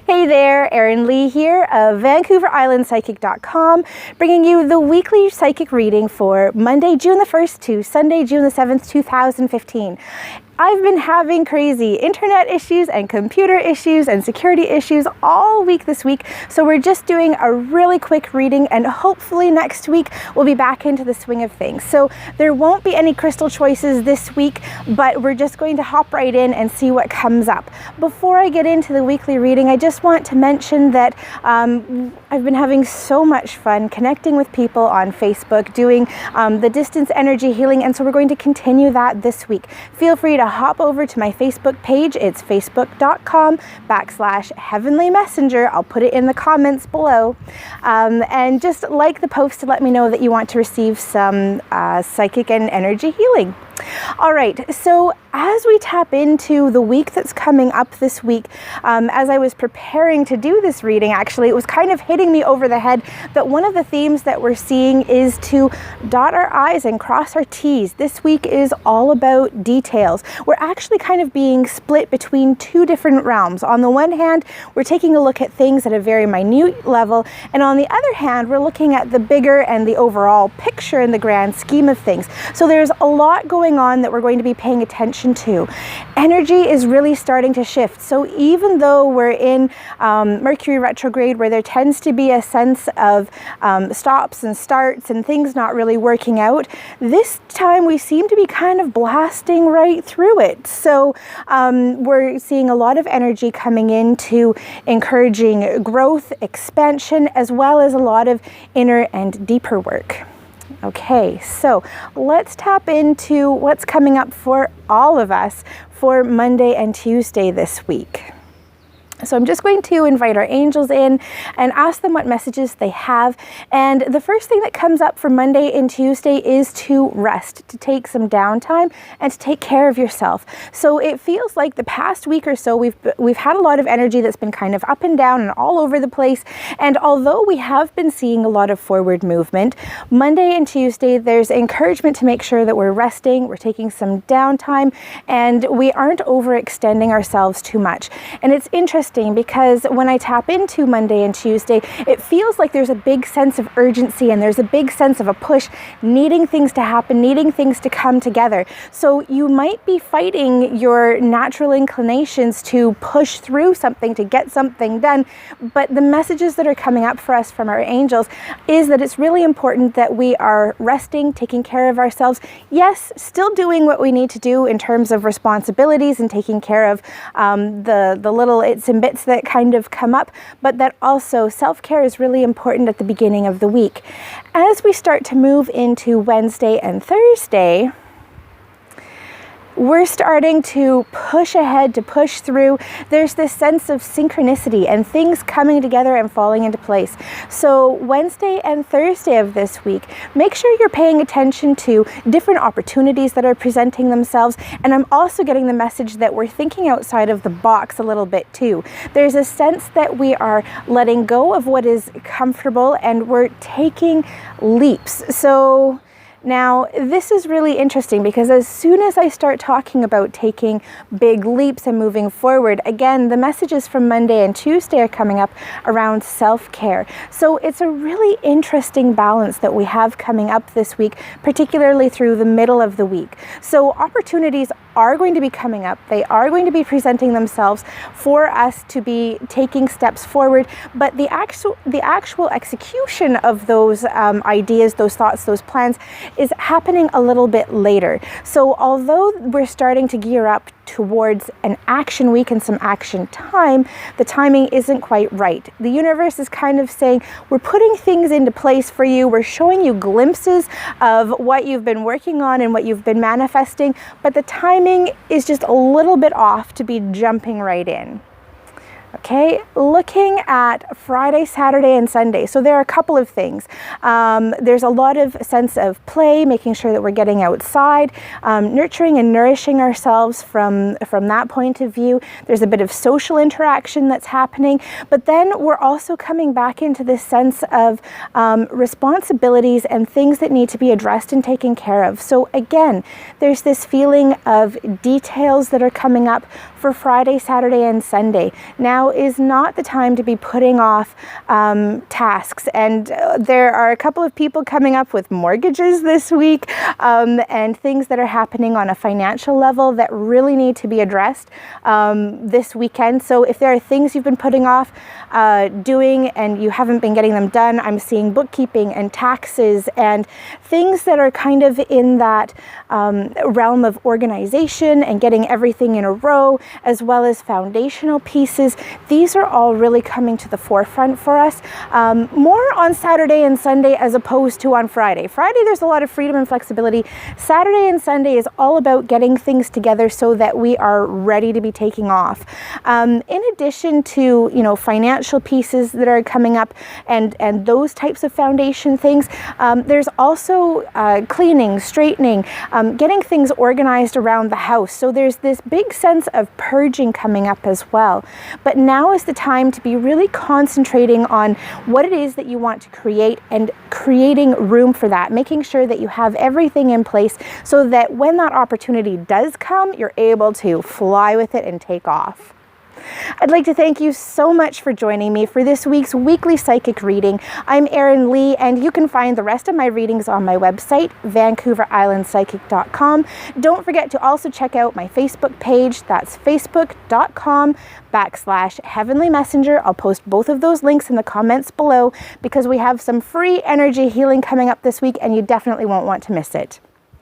Hey there, Erin Lee here of VancouverIslandPsychic.com, bringing you the weekly psychic reading for Monday, June the 1st to Sunday, June the 7th, 2015. I've been having crazy internet issues and computer issues and security issues all week this week, so we're just doing a really quick reading, and hopefully next week we'll be back into the swing of things. So there won't be any crystal choices this week, but we're just going to hop right in and see what comes up. Before I get into the weekly reading, I just want to mention that I've been having so much fun connecting with people on Facebook, doing the distance energy healing, and so we're going to continue that this week. Feel free to hop over to my Facebook page. It's facebook.com/Heavenly Messenger. I'll put it in the comments below. And just like the post to let me know that you want to receive some psychic and energy healing. All right, so as we tap into the week that's coming up this week, as I was preparing to do this reading, actually, it was kind of hitting me over the head that one of the themes that we're seeing is to dot our I's and cross our T's. This week is all about details. We're actually kind of being split between two different realms. On the one hand, we're taking a look at things at a very minute level, and on the other hand, we're looking at the bigger and the overall picture in the grand scheme of things. So there's a lot going on that we're going to be paying attention to. Energy is really starting to shift. So even though we're in Mercury retrograde, where there tends to be a sense of stops and starts and things not really working out, this time we seem to be kind of blasting right through it. So we're seeing a lot of energy coming into encouraging growth, expansion, as well as a lot of inner and deeper work. Okay, so let's tap into what's coming up for all of us for Monday and Tuesday this week. So I'm just going to invite our angels in and ask them what messages they have. And the first thing that comes up for Monday and Tuesday is to rest, to take some downtime and to take care of yourself. So it feels like the past week or so we've had a lot of energy that's been kind of up and down and all over the place. And although we have been seeing a lot of forward movement, Monday and Tuesday there's encouragement to make sure that we're resting, we're taking some downtime, and we aren't overextending ourselves too much. And it's interesting because when I tap into Monday and Tuesday, it feels like there's a big sense of urgency and there's a big sense of a push, needing things to happen, needing things to come together. So you might be fighting your natural inclinations to push through something, to get something done, but the messages that are coming up for us from our angels is that it's really important that we are resting, taking care of ourselves. Yes, still doing what we need to do in terms of responsibilities and taking care of the little its and bits that kind of come up, but that also self-care is really important at the beginning of the week. As we start to move into Wednesday and Thursday, we're starting to push ahead, to push through. There's this sense of synchronicity and things coming together and falling into place. So Wednesday and Thursday of this week, make sure you're paying attention to different opportunities that are presenting themselves. And I'm also getting the message that we're thinking outside of the box a little bit too. There's a sense that we are letting go of what is comfortable and we're taking leaps. So now, this is really interesting because as soon as I start talking about taking big leaps and moving forward, again, the messages from Monday and Tuesday are coming up around self-care. So it's a really interesting balance that we have coming up this week, particularly through the middle of the week. So opportunities are going to be coming up. They are going to be presenting themselves for us to be taking steps forward, but the actual execution of those ideas, those thoughts, those plans is happening a little bit later. So although we're starting to gear up towards an action week and some action time, the timing isn't quite right. The universe is kind of saying, we're putting things into place for you. We're showing you glimpses of what you've been working on and what you've been manifesting, but the timing is just a little bit off to be jumping right in. Okay, looking at Friday, Saturday, and Sunday. So there are a couple of things. There's a lot of sense of play, making sure that we're getting outside, nurturing and nourishing ourselves from that point of view. There's a bit of social interaction that's happening, but then we're also coming back into this sense of responsibilities and things that need to be addressed and taken care of. So again, there's this feeling of details that are coming up for Friday, Saturday, and Sunday. Now is not the time to be putting off tasks, and there are a couple of people coming up with mortgages this week and things that are happening on a financial level that really need to be addressed this weekend. So if there are things you've been putting off doing and you haven't been getting them done, I'm seeing bookkeeping and taxes and things that are kind of in that realm of organization and getting everything in a row, as well as foundational pieces. These are all really coming to the forefront for us, more on Saturday and Sunday as opposed to on Friday. Friday, there's a lot of freedom and flexibility. Saturday and Sunday is all about getting things together so that we are ready to be taking off. In addition to, financial pieces that are coming up and those types of foundation things, there's also cleaning, straightening, getting things organized around the house. So there's this big sense of purging coming up as well. But now is the time to be really concentrating on what it is that you want to create and creating room for that, making sure that you have everything in place so that when that opportunity does come, you're able to fly with it and take off. I'd like to thank you so much for joining me for this week's weekly psychic reading. I'm Erin Lee, and you can find the rest of my readings on my website, VancouverIslandPsychic.com. Don't forget to also check out my Facebook page. That's facebook.com/Heavenly Messenger. I'll post both of those links in the comments below because we have some free energy healing coming up this week, and you definitely won't want to miss it.